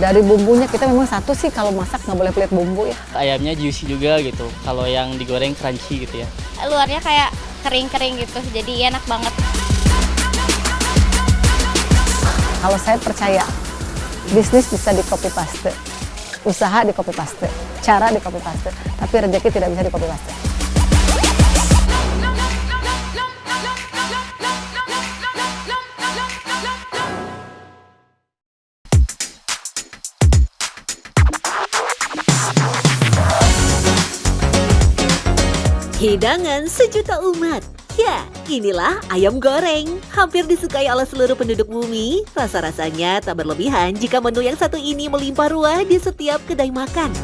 dari bumbunya kita memang satu sih kalau masak nggak boleh pelit bumbu ya. Ayamnya juicy juga gitu, kalau yang digoreng crunchy gitu ya. Luarnya kayak kering-kering gitu, jadi enak banget. Kalau saya percaya, bisnis bisa di copy paste, usaha di copy paste, cara di copy paste, tapi rezeki tidak bisa di copy paste. Hidangan sejuta umat. Ya, inilah ayam goreng. Hampir disukai oleh seluruh penduduk bumi. Rasa-rasanya tak berlebihan jika menu yang satu ini melimpah ruah di setiap kedai makan.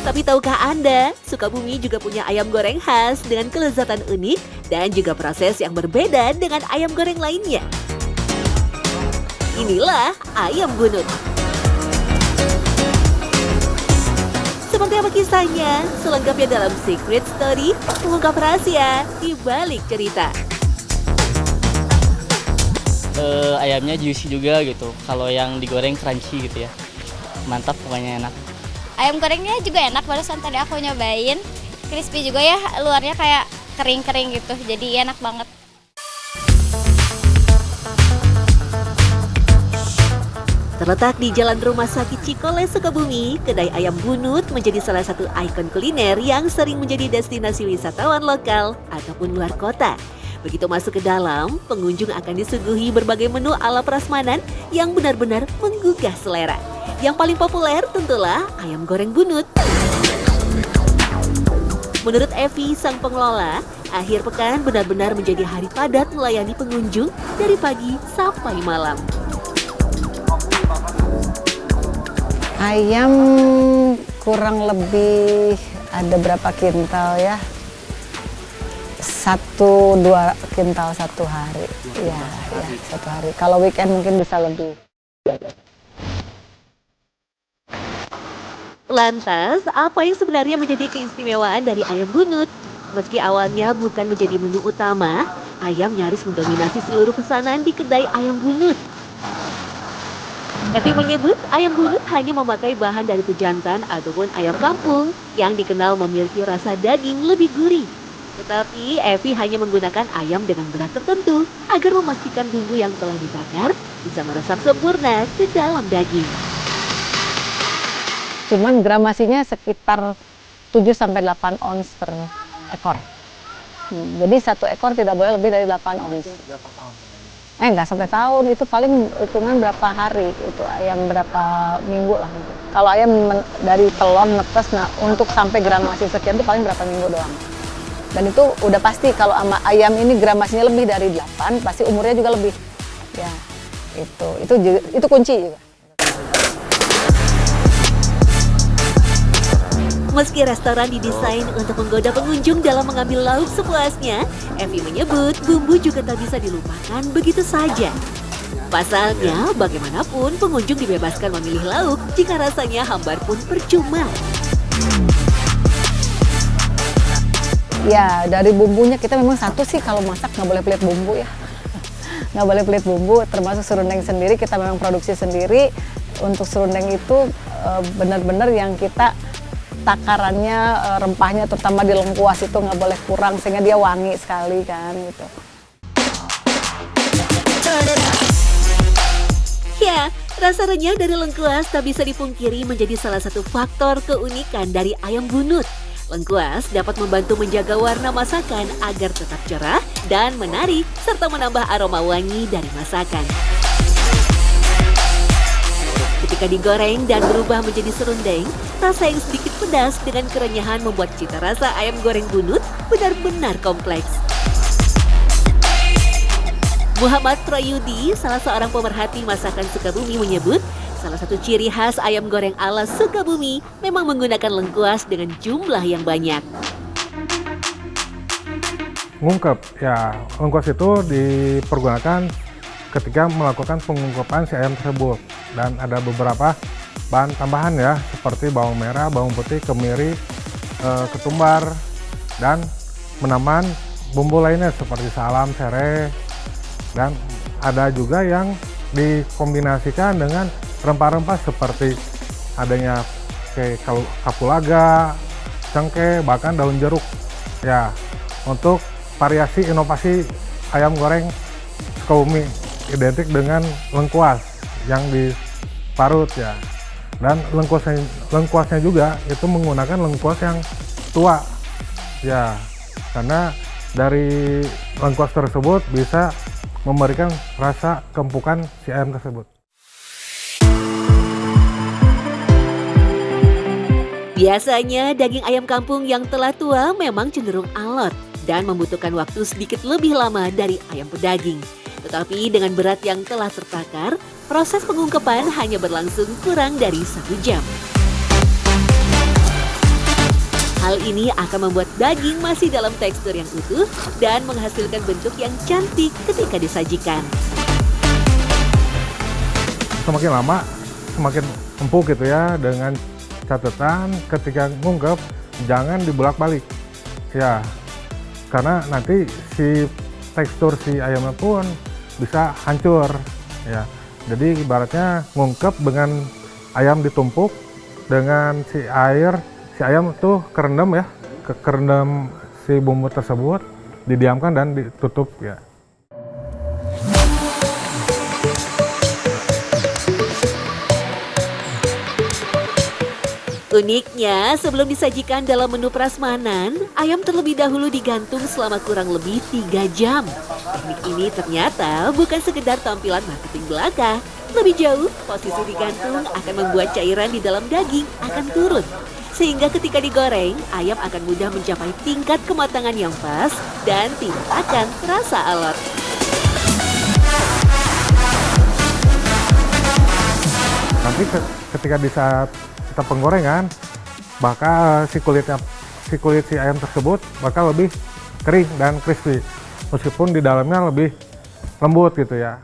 Tapi tahukah Anda, Sukabumi juga punya ayam goreng khas dengan kelezatan unik dan juga proses yang berbeda dengan ayam goreng lainnya. Inilah ayam bunut. Seperti apa kisahnya? Selengkapnya dalam Secret Story, mengungkap rahasia di balik cerita. Ayamnya juicy juga gitu, kalau yang digoreng crunchy gitu ya. Mantap, pokoknya enak. Ayam gorengnya juga enak, barusan tadi aku nyobain. Crispy juga ya, luarnya kayak kering-kering gitu, jadi enak banget. Terletak di Jalan Rumah Sakit Cikole, Sukabumi, kedai ayam bunut menjadi salah satu ikon kuliner yang sering menjadi destinasi wisatawan lokal ataupun luar kota. Begitu masuk ke dalam, pengunjung akan disuguhi berbagai menu ala prasmanan yang benar-benar menggugah selera. Yang paling populer tentulah ayam goreng bunut. Menurut Evi, sang pengelola, akhir pekan benar-benar menjadi hari padat melayani pengunjung dari pagi sampai malam. Ayam kurang lebih ada berapa kintal ya? 1-2 kintal satu hari. Ya, satu hari. Kalau weekend mungkin bisa lebih. Lantas, apa yang sebenarnya menjadi keistimewaan dari ayam bunut? Meski awalnya bukan menjadi menu utama, ayam nyaris mendominasi seluruh pesanan di kedai ayam bunut. Evi menyebut ayam bunut hanya memakai bahan dari pejantan ataupun ayam kampung yang dikenal memiliki rasa daging lebih gurih. Tetapi Evi hanya menggunakan ayam dengan berat tertentu agar memastikan bumbu yang telah dibakar bisa meresap sempurna ke dalam daging. Cuman gramasinya sekitar 7-8 ons per ekor. Jadi satu ekor tidak boleh lebih dari 8 ons. Nggak sampai tahun, itu paling hitungan berapa hari, itu ayam berapa minggu lah. Kalau ayam dari telur netes, nah untuk sampai gramasi sekian itu paling berapa minggu doang. Dan itu udah pasti kalau sama ayam ini gramasinya lebih dari 8, pasti umurnya juga lebih. Ya, itu kunci juga. Meski restoran didesain untuk menggoda pengunjung dalam mengambil lauk sepuasnya, Evi menyebut bumbu juga tak bisa dilupakan begitu saja. Pasalnya, bagaimanapun pengunjung dibebaskan memilih lauk jika rasanya hambar pun percuma. Ya, dari bumbunya kita memang satu sih kalau masak nggak boleh pelit bumbu ya. Nggak boleh pelit bumbu, termasuk serundeng sendiri kita memang produksi sendiri. Untuk serundeng itu benar-benar yang kita takarannya, rempahnya terutama di lengkuas itu nggak boleh kurang sehingga dia wangi sekali kan gitu. Ya, rasa renyah dari lengkuas tak bisa dipungkiri menjadi salah satu faktor keunikan dari ayam bunut. Lengkuas dapat membantu menjaga warna masakan agar tetap cerah dan menarik serta menambah aroma wangi dari masakan. Ketika digoreng dan berubah menjadi serundeng, rasa yang sedikit pedas dengan kerenyahan membuat cita rasa ayam goreng bunut benar-benar kompleks. Muhammad Prayudi, salah seorang pemerhati masakan Sukabumi menyebut, salah satu ciri khas ayam goreng ala Sukabumi memang menggunakan lengkuas dengan jumlah yang banyak. Ngungkep, ya lengkuas itu dipergunakan ketika melakukan pengungkepan si ayam tersebut, dan ada beberapa bahan tambahan ya seperti bawang merah, bawang putih, kemiri, ketumbar, dan menambah bumbu lainnya seperti salam, serai, dan ada juga yang dikombinasikan dengan rempah-rempah seperti adanya kayak kapulaga, cengkeh, bahkan daun jeruk. Ya, untuk variasi inovasi ayam goreng Sukabumi identik dengan lengkuas yang diparut ya. Dan lengkuasnya juga itu menggunakan lengkuas yang tua ya, karena dari lengkuas tersebut bisa memberikan rasa keempukan si ayam tersebut. Biasanya daging ayam kampung yang telah tua memang cenderung alot dan membutuhkan waktu sedikit lebih lama dari ayam pedaging. Tetapi dengan berat yang telah tertakar, proses pengungkepan hanya berlangsung kurang dari 1 jam. Hal ini akan membuat daging masih dalam tekstur yang utuh dan menghasilkan bentuk yang cantik ketika disajikan. Semakin lama semakin empuk gitu ya, dengan catatan ketika ngungkep jangan dibolak-balik ya, karena nanti si tekstur si ayamnya pun bisa hancur ya. Jadi ibaratnya ngungkep dengan ayam ditumpuk dengan si ayam tuh kerendam ya, kerendam si bumbu tersebut, didiamkan dan ditutup ya. Uniknya, sebelum disajikan dalam menu prasmanan, ayam terlebih dahulu digantung selama kurang lebih 3 jam. Teknik ini ternyata bukan sekedar tampilan marketing belaka. Lebih jauh, posisi digantung akan membuat cairan di dalam daging akan turun. Sehingga ketika digoreng, ayam akan mudah mencapai tingkat kematangan yang pas dan tidak akan terasa alot. Nanti ketika di saat kita penggorengan, bakal si kulit si ayam tersebut bakal lebih kering dan crispy, meskipun di dalamnya lebih lembut gitu ya.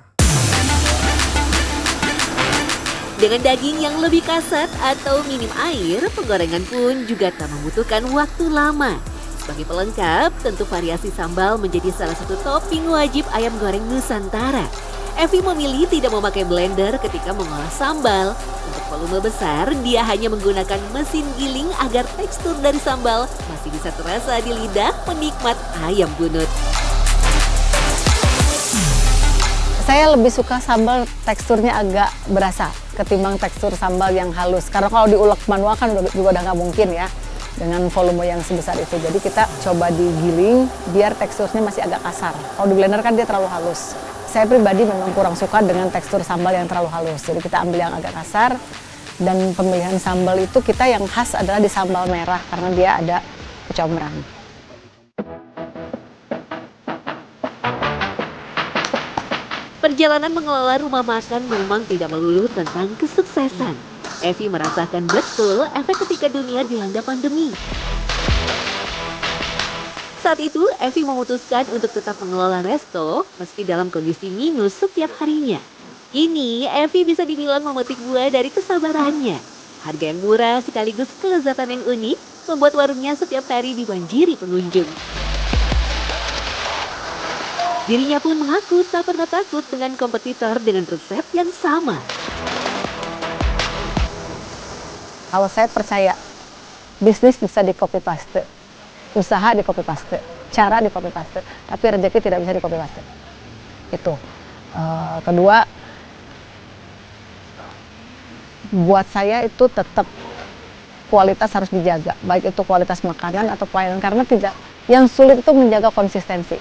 Dengan daging yang lebih kasar atau minim air, penggorengan pun juga tak membutuhkan waktu lama. Sebagai pelengkap, tentu variasi sambal menjadi salah satu topping wajib ayam goreng Nusantara. Evi memilih tidak memakai blender ketika mengolah sambal. Untuk volume besar, dia hanya menggunakan mesin giling agar tekstur dari sambal masih bisa terasa di lidah penikmat ayam bunut. Saya lebih suka sambal teksturnya agak berasa ketimbang tekstur sambal yang halus. Karena kalau diulek manual kan juga udah nggak mungkin ya dengan volume yang sebesar itu. Jadi kita coba digiling biar teksturnya masih agak kasar. Kalau di blender kan dia terlalu halus. Saya pribadi memang kurang suka dengan tekstur sambal yang terlalu halus. Jadi kita ambil yang agak kasar, dan pemilihan sambal itu kita yang khas adalah di sambal merah karena dia ada kecombrang. Perjalanan mengelola rumah makan memang tidak melulu tentang kesuksesan. Evi merasakan betul efek ketika dunia dilanda pandemi. Saat itu, Evi memutuskan untuk tetap mengelola resto meski dalam kondisi minus setiap harinya. Kini, Evi bisa dibilang memetik buah dari kesabarannya. Harga yang murah sekaligus kelezatan yang unik membuat warungnya setiap hari dibanjiri pengunjung. Dirinya pun mengaku tak pernah takut dengan kompetitor dengan resep yang sama. Kalau saya percaya, bisnis bisa di copy paste, usaha di copy paste, cara di copy paste, tapi rezeki tidak bisa di copy paste. Itu. Kedua, buat saya itu tetap kualitas harus dijaga, baik itu kualitas makanan atau pelayanan, karena tidak, yang sulit itu menjaga konsistensi.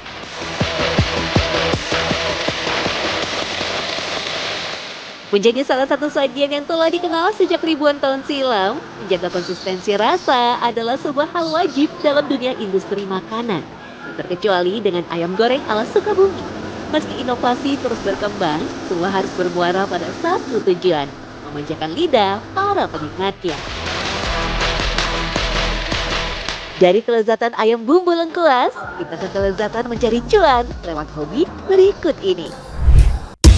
Menjadi salah satu sajian yang telah dikenal sejak ribuan tahun silam, menjaga konsistensi rasa adalah sebuah hal wajib dalam dunia industri makanan. Terkecuali dengan ayam goreng ala Sukabumi. Meski inovasi terus berkembang, semua harus bermuara pada satu tujuan, memanjakan lidah para penikmatnya. Dari kelezatan ayam bumbu lengkuas, kita ke kelezatan mencari cuan lewat hobi berikut ini.